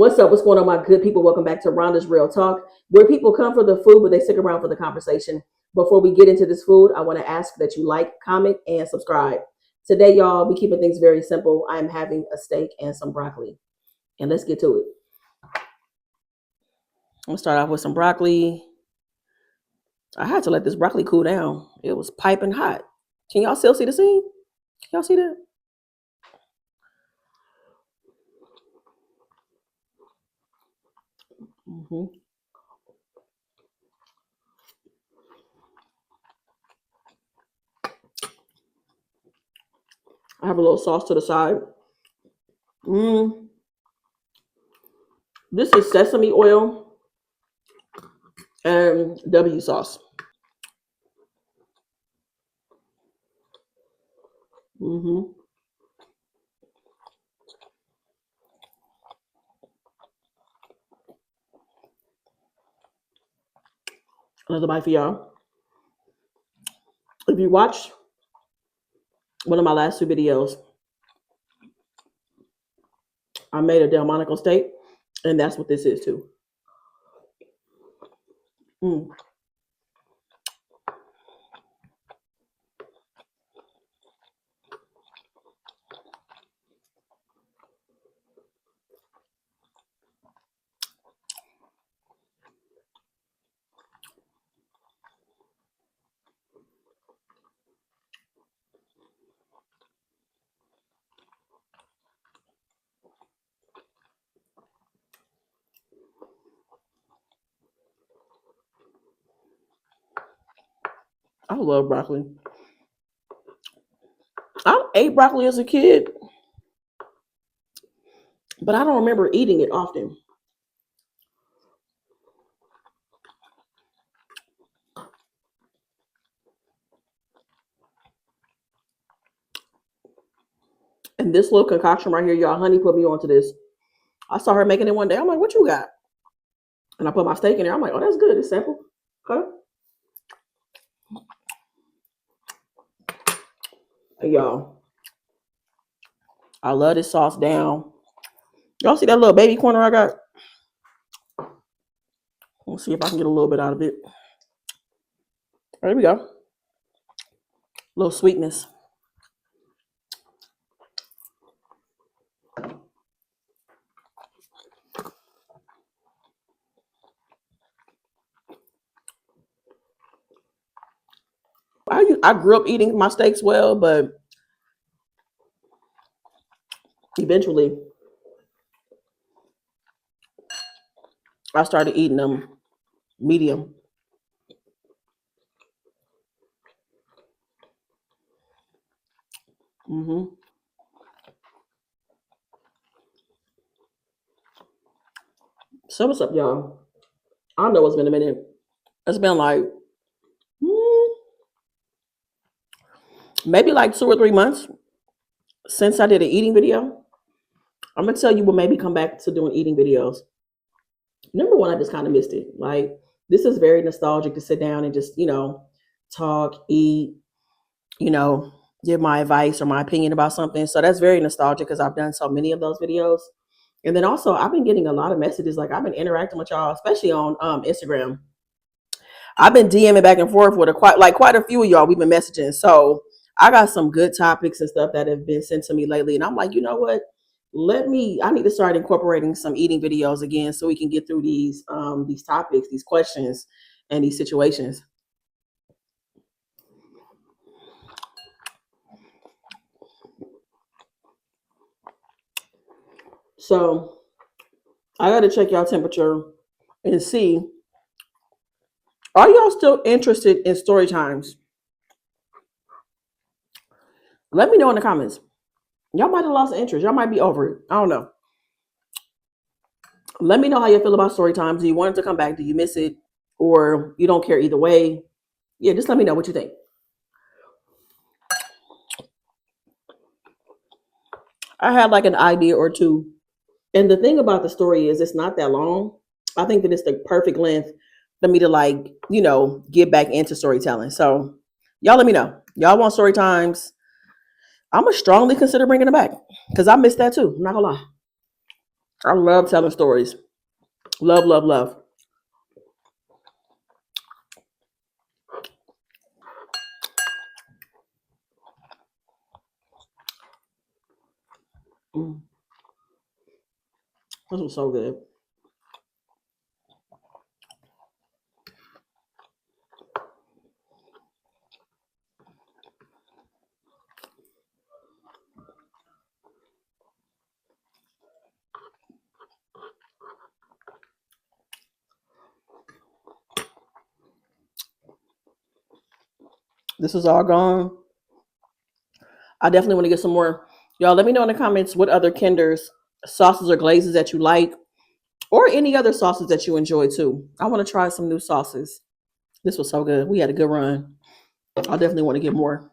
What's up? What's going on, my good people? Welcome back to Rhonda's Real Talk, where people come for the food, but they stick around for the conversation. Before we get into this food, I want to ask that you like, comment, and subscribe. Today, y'all, we keeping things very simple. I am having a steak and some broccoli, and let's get to it. I'm gonna start off with some broccoli. I had to let this broccoli cool down. It was piping hot. Can y'all still see the scene? Can y'all see that? Mm-hmm. I have a little sauce to the side. This is sesame oil and W sauce. Mm-hmm. Another bite for y'all. If you watch one of my last two videos, I made a Delmonico steak, and that's what this is too. Mm. I love broccoli. I ate broccoli as a kid, but I don't remember eating it often. And this little concoction right here, y'all, honey put me onto this. I saw her making it one day. I'm like, what you got? And I put my steak in there. I'm like, oh, that's good. It's simple. Okay. And y'all, I love this sauce down. Y'all see that little baby corner I got? Let's see if I can get a little bit out of it. There we go. A little sweetness. I grew up eating my steaks well, but eventually I started eating them medium. Mm-hmm. So what's up, y'all? I know it's been a minute. It's been like maybe like 2 or 3 months since I did an eating video. I'm gonna tell you what made me come back to doing eating videos. Number one, I just kind of missed it. Like, this is very nostalgic to sit down and just, talk, eat, you know, give my advice or my opinion about something. So that's very nostalgic because I've done so many of those videos. And then also, I've been getting a lot of messages. Like, I've been interacting with y'all, especially on Instagram. I've been DMing back and forth with quite a few of y'all. We've been messaging. So I got some good topics and stuff that have been sent to me lately. And I'm like, you know what? I need to start incorporating some eating videos again so we can get through these topics, these questions, and these situations. So I got to check y'all temperature and see, are y'all still interested in story times? Let me know in the comments. Y'all might have lost interest. Y'all might be over it. I don't know. Let me know how you feel about story times. Do you want it to come back? Do you miss it? Or you don't care either way? Yeah, just let me know what you think. I had like an idea or two. And the thing about the story is it's not that long. I think that it's the perfect length for me to get back into storytelling. So y'all let me know. Y'all want story times? I'm gonna strongly consider bringing it back because I missed that too. I'm not gonna lie. I love telling stories. Love, love, love. Mm, this was so good. This is all gone. I definitely want to get some more. Y'all, let me know in the comments what other Kinders, sauces, or glazes that you like, or any other sauces that you enjoy too. I want to try some new sauces. This was so good. We had a good run. I definitely want to get more.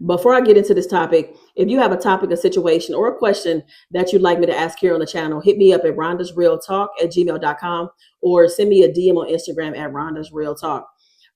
Before I get into this topic, if you have a topic, a situation, or a question that you'd like me to ask here on the channel, hit me up at rhondasrealtalk@gmail.com or send me a DM on Instagram at rhondasrealtalk.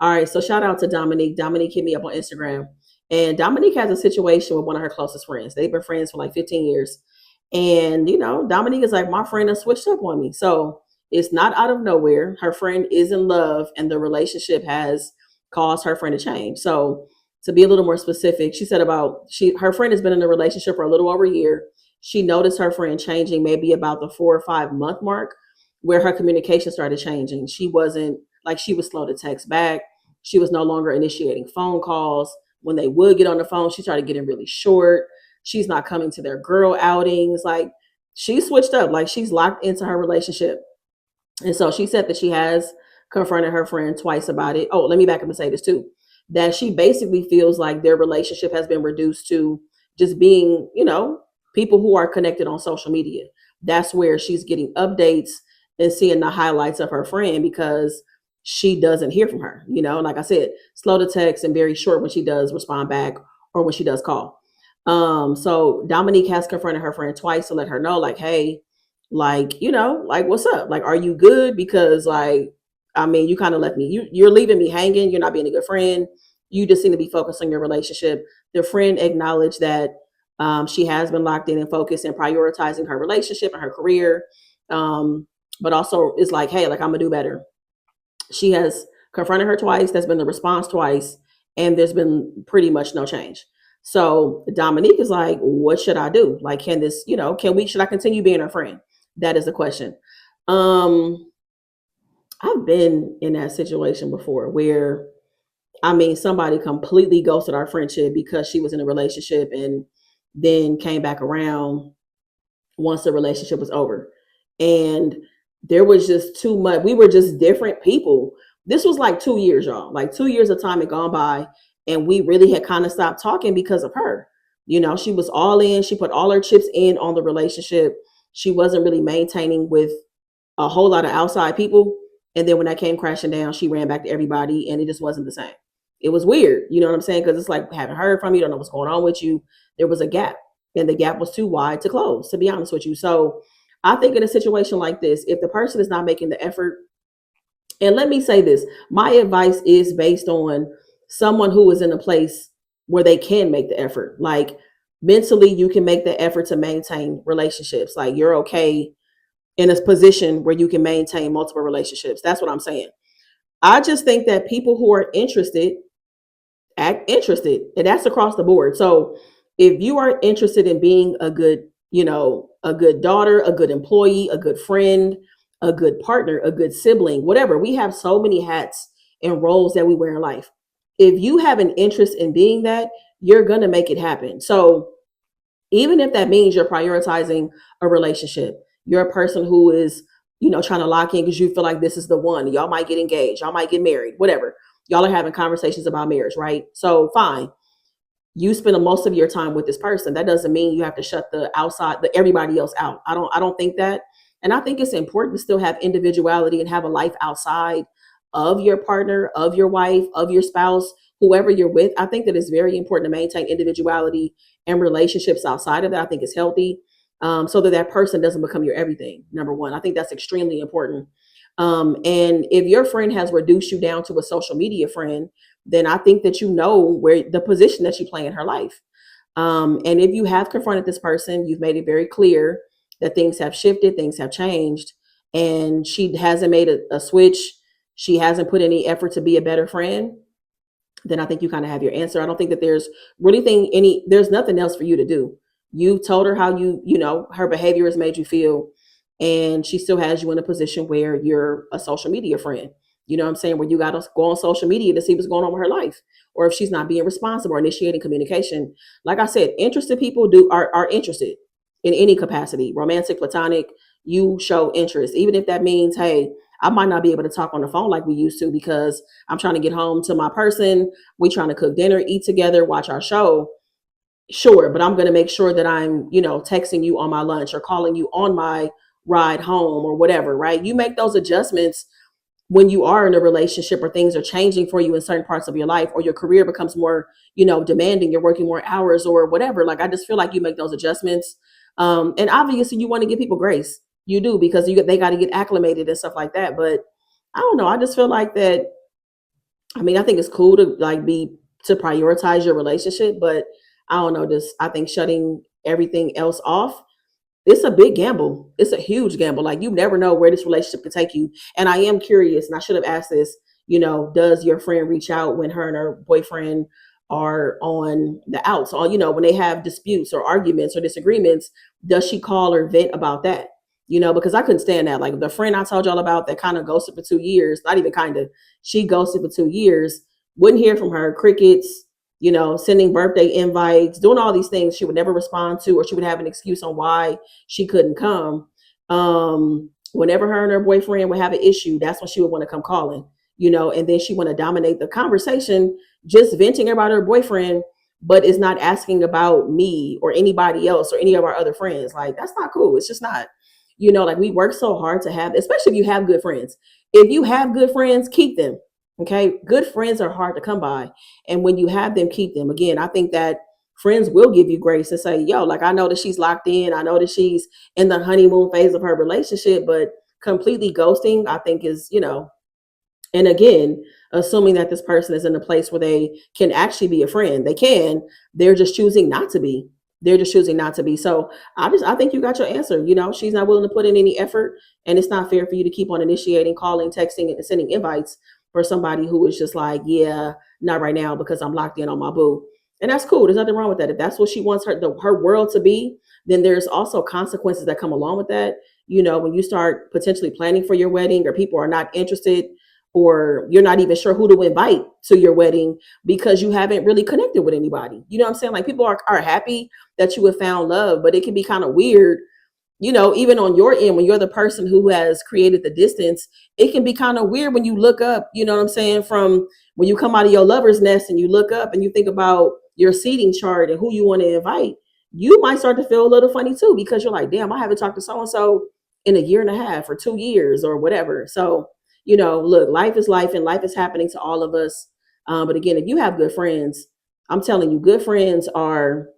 All right, so shout out to Dominique. Dominique hit me up on Instagram. And Dominique has a situation with one of her closest friends. They've been friends for like 15 years. And, Dominique is like, my friend has switched up on me. So it's not out of nowhere. Her friend is in love, and the relationship has caused her friend to change. So to be a little more specific, she said about her friend has been in a relationship for a little over a year. She noticed her friend changing maybe about the 4 or 5 month mark, where her communication started changing. She wasn't like, she was slow to text back. She was no longer initiating phone calls. When they would get on the phone, she started getting really short. She's not coming to their girl outings. Like, she switched up. Like, she's locked into her relationship. And so she said that she has confronted her friend twice about it. Oh, let me back up and say this too, that she basically feels like their relationship has been reduced to just being, people who are connected on social media. That's where she's getting updates and seeing the highlights of her friend, because she doesn't hear from her. Like I said, slow to text and very short when she does respond back or when she does call. So Dominique has confronted her friend twice to let her know, like, hey, like, like, what's up? Like, are you good? Because, like, I mean, you kind of left me, you're leaving me hanging. You're not being a good friend. You just seem to be focused on your relationship. The friend acknowledged that she has been locked in and focused and prioritizing her relationship and her career. But also is like, hey, like, I'm gonna do better. She has confronted her twice. That's been the response twice. And there's been pretty much no change. So Dominique is like, what should I do? Like, can this, should I continue being her friend? That is the question. Um, I've been in that situation before where, I mean, somebody completely ghosted our friendship because she was in a relationship and then came back around once the relationship was over. And there was just too much. We were just different people. This was like 2 years, y'all. Like 2 years of time had gone by, and we really had kind of stopped talking because of her. She was all in. She put all her chips in on the relationship. She wasn't really maintaining with a whole lot of outside people. And then when that came crashing down, she ran back to everybody, and it just wasn't the same. It was weird. You know what I'm saying? Because it's like, haven't heard from you, don't know what's going on with you. There was a gap, and the gap was too wide to close, to be honest with you. So I think in a situation like this, if the person is not making the effort, and let me say this, my advice is based on someone who is in a place where they can make the effort. Like, mentally, you can make the effort to maintain relationships. Like, you're okay in a position where you can maintain multiple relationships. That's what I'm saying. I just think that people who are interested act interested, and that's across the board. So if you are interested in being a good, a good daughter, a good employee, a good friend, a good partner, a good sibling, whatever, we have so many hats and roles that we wear in life. If you have an interest in being that, you're going to make it happen. So even if that means you're prioritizing a relationship, you're a person who is, trying to lock in because you feel like this is the one. Y'all might get engaged, y'all might get married, whatever. Y'all are having conversations about marriage, right? So fine. you spend most of your time with this person. That doesn't mean you have to shut the everybody else out. I don't think that. And I think it's important to still have individuality and have a life outside of your partner, of your wife, of your spouse, whoever you're with. I think that it's very important to maintain individuality and relationships outside of that. I think it's healthy, so that that person doesn't become your everything. Number one, I think that's extremely important. And if your friend has reduced you down to a social media friend, then I think that you know where the position that you play in her life. And if you have confronted this person, you've made it very clear that things have shifted, things have changed, and she hasn't made a switch. She hasn't put any effort to be a better friend. Then I think you kind of have your answer. I don't think that there's nothing else for you to do. You told her how her behavior has made you feel, and she still has you in a position where you're a social media friend. You know what I'm saying? Where you got to go on social media to see what's going on with her life, or if she's not being responsible or initiating communication. Like I said, interested people are interested in any capacity, romantic, platonic. You show interest, even if that means, hey, I might not be able to talk on the phone like we used to because I'm trying to get home to my person. We trying to cook dinner, eat together, watch our show. Sure, but I'm going to make sure that I'm, texting you on my lunch or calling you on my ride home or whatever, right? You make those adjustments when you are in a relationship or things are changing for you in certain parts of your life, or your career becomes more, demanding, you're working more hours or whatever. Like, I just feel like you make those adjustments. And obviously you want to give people grace. You do, because they got to get acclimated and stuff like that. But I don't know. I just feel like that. I mean, I think it's cool to to prioritize your relationship, but I don't know. I think shutting everything else off, it's a big gamble. It's a huge gamble. Like, you never know where this relationship could take you. And I am curious, and I should have asked this, does your friend reach out when her and her boyfriend are on the outs? Or, when they have disputes or arguments or disagreements, does she call or vent about that? Because I couldn't stand that. Like, the friend I told y'all about that kind of ghosted for 2 years, not even kind of, she ghosted for 2 years, wouldn't hear from her, crickets, sending birthday invites, doing all these things she would never respond to, or she would have an excuse on why she couldn't come. Whenever her and her boyfriend would have an issue, that's when she would want to come calling, and then she want to dominate the conversation, just venting about her boyfriend, but is not asking about me or anybody else or any of our other friends. Like, that's not cool. It's just not, like, we work so hard to have, especially if you have good friends. If you have good friends, keep them. Okay. Good friends are hard to come by. And when you have them, keep them. Again, I think that friends will give you grace and say, yo, like, I know that she's locked in. I know that she's in the honeymoon phase of her relationship, but completely ghosting, I think is, and again, assuming that this person is in a place where they can actually be a friend. They can. They're just choosing not to be. They're just choosing not to be. So I think you got your answer. She's not willing to put in any effort, and it's not fair for you to keep on initiating, calling, texting, and sending invites for somebody who is just like, yeah, not right now because I'm locked in on my boo. And that's cool. There's nothing wrong with that. If that's what she wants her world to be, then there's also consequences that come along with that. When you start potentially planning for your wedding, or people are not interested, or you're not even sure who to invite to your wedding because you haven't really connected with anybody. You know what I'm saying? Like, people are happy that you have found love, but it can be kind of weird, even on your end, when you're the person who has created the distance. It can be kind of weird when you look up, you know what I'm saying, from when you come out of your lover's nest and you look up and you think about your seating chart and who you want to invite. You might start to feel a little funny too, because you're like, damn, I haven't talked to so and so in a year and a half or 2 years or whatever. So, look, life is life, and life is happening to all of us. But again, if you have good friends, I'm telling you, good friends are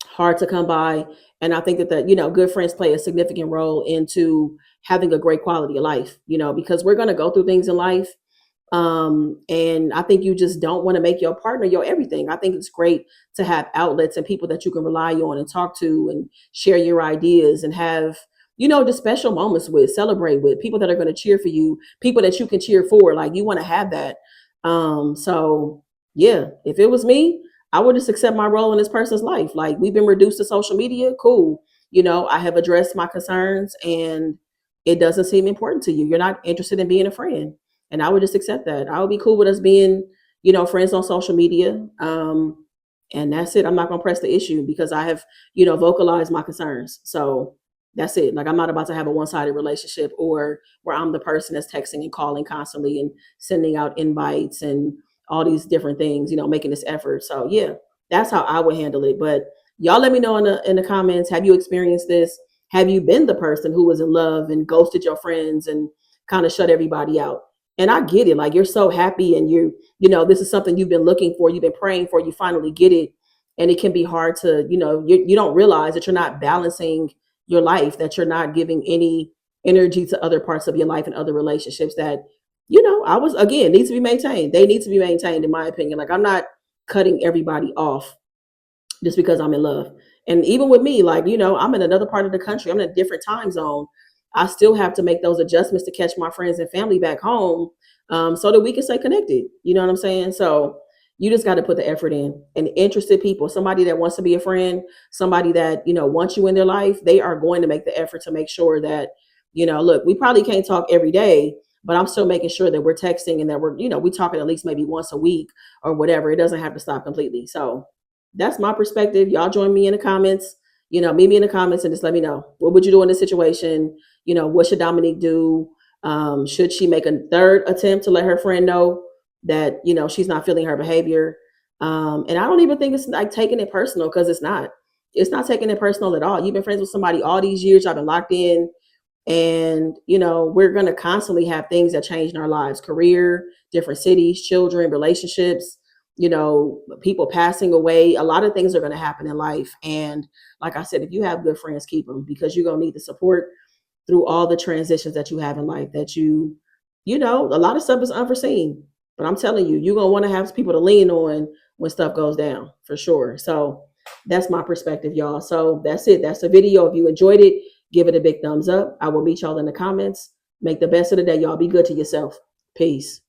hard to come by. And I think that good friends play a significant role into having a great quality of life, because we're going to go through things in life. And I think you just don't want to make your partner your everything. I think it's great to have outlets and people that you can rely on and talk to and share your ideas and have, just special moments with, celebrate with, people that are going to cheer for you, people that you can cheer for. Like, you want to have that. So yeah, if it was me, I would just accept my role in this person's life. Like, we've been reduced to social media. Cool. I have addressed my concerns, and it doesn't seem important to you. You're not interested in being a friend. And I would just accept that. I would be cool with us being, friends on social media. And that's it. I'm not going to press the issue because I have, vocalized my concerns. So that's it. Like, I'm not about to have a one-sided relationship, or where I'm the person that's texting and calling constantly and sending out invites and all these different things, making this effort. So yeah. That's how I would handle it. But y'all let me know in the comments, have you experienced this? Have you been the person who was in love and ghosted your friends and kind of shut everybody out? And I get it. Like, you're so happy, and this is something you've been looking for, you've been praying for, you finally get it. And it can be hard to, you don't realize that you're not balancing your life, that you're not giving any energy to other parts of your life and other relationships that, I was, again, needs to be maintained. They need to be maintained, in my opinion. Like, I'm not cutting everybody off just because I'm in love. And even with me, like, I'm in another part of the country, I'm in a different time zone. I still have to make those adjustments to catch my friends and family back home, so that we can stay connected. You know what I'm saying? So you just got to put the effort in. And interested people, somebody that wants to be a friend, somebody that, wants you in their life, they are going to make the effort to make sure that, look, we probably can't talk every day, but I'm still making sure that we're texting and that we talking at least maybe once a week or whatever. It doesn't have to stop completely. So that's my perspective. Y'all join me in the comments. Meet me in the comments and just let me know, what would you do in this situation? What should Dominique do? Should she make a third attempt to let her friend know that, she's not feeling her behavior? And I don't even think it's like taking it personal, because it's not. It's not taking it personal at all. You've been friends with somebody all these years. Y'all been locked in. And, we're going to constantly have things that change in our lives: career, different cities, children, relationships, people passing away. A lot of things are going to happen in life. And like I said, if you have good friends, keep them, because you're going to need the support through all the transitions that you have in life, that a lot of stuff is unforeseen. But I'm telling you, you're going to want to have people to lean on when stuff goes down, for sure. So that's my perspective, y'all. So that's it. That's the video. If you enjoyed it, give it a big thumbs up. I will meet y'all in the comments. Make the best of the day, y'all. Be good to yourself. Peace.